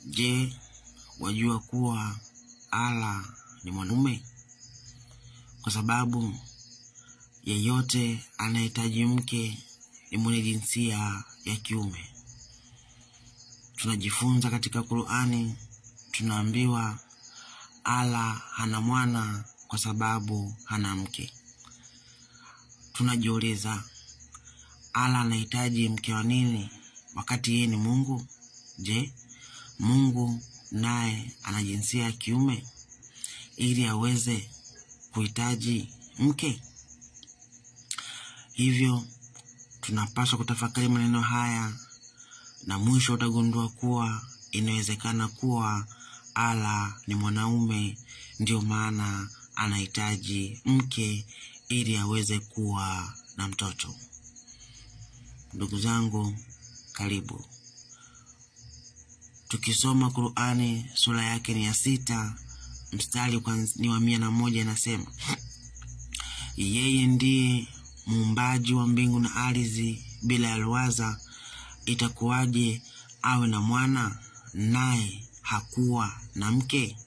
Je, wajua kuwa Allah ni mwanaume? Kwa sababu yeyote anahitaji mke ni mwenye jinsia ya kiume. Tunajifunza katika Qur'ani, tunaambiwa Allah hana mwana kwa sababu hana mke. Tunajiuliza, Allah anahitaji mke wa nini wakati yeye ni Mungu? Je, Mungu naye ana jinsia ya kiume ili aweze kuhitaji mke? Hivyo tunapaswa kutafakari maneno haya, na mwisho utagundua kuwa inawezekana kuwa Allah ni mwanaume, ndio maana anahitaji mke ili aweze kuwa na mtoto. Ndugu zangu, karibu. Tukisoma Qur'ani sura yake ni ya 6 mstari wa 101 inasema, yeye ndiye muumbaji wa mbingu na ardhi, bila alwaza itakuwaje awe na mwana naye hakuwa na mke?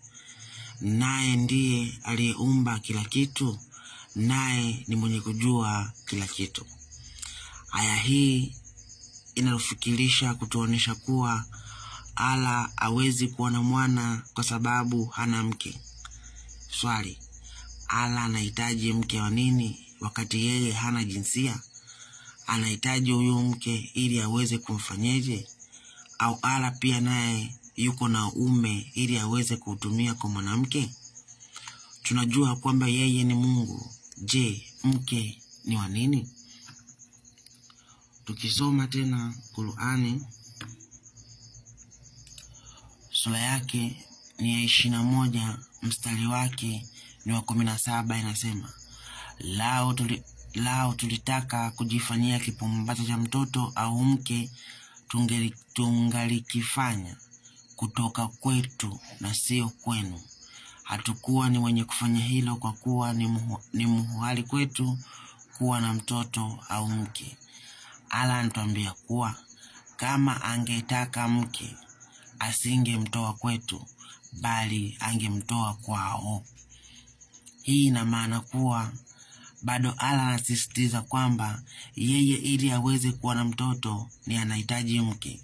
Naye ndiye aliyeumba kila kitu, naye ni mwenye kujua kila kitu. Aya hii inafikirisha kutuonesha kuwa Allah hawezi kuwa na mwana kwa sababu hana mke. Swali, Allah anahitaji mke wa nini wakati yeye hana jinsia? Anahitaji huyo mke ili aweze kumfanyeje? Au Allah pia naye yuko na uume ili aweze kuutumia kwa mwanamke? Tunajua kwamba yeye ni Mungu. Je, mke ni wa nini? Tukisoma tena Qur'ani sura yake ni ya 21 mstari wake ni wa 17 inasema, lao tulitaka kujifanyia kipumbacho cha mtoto au mke, tungalikifanya kutoka kwetu na sio kwenu. Hatukuwa ni wenye kufanya hilo, kwa kuwa ni muhali kwetu kuwa na mtoto au mke. Allah anatuambia kuwa kama angetaka mke asingemtoa kwetu, bali angemtoa kwao. Hii ina maana kuwa bado Allah anasisitiza kwamba yeye ili aweze kuwa na mtoto ni anahitaji mke,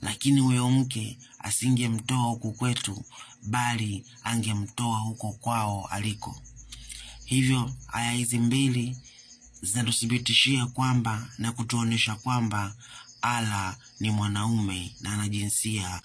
lakini huyo mke asingemtoa huko kwetu, bali angemtoa huko kwao aliko. Hivyo aya hizi mbili zinatuthibitishia kwamba na kutuonesha kwamba Allah ni mwanaume na ana jinsia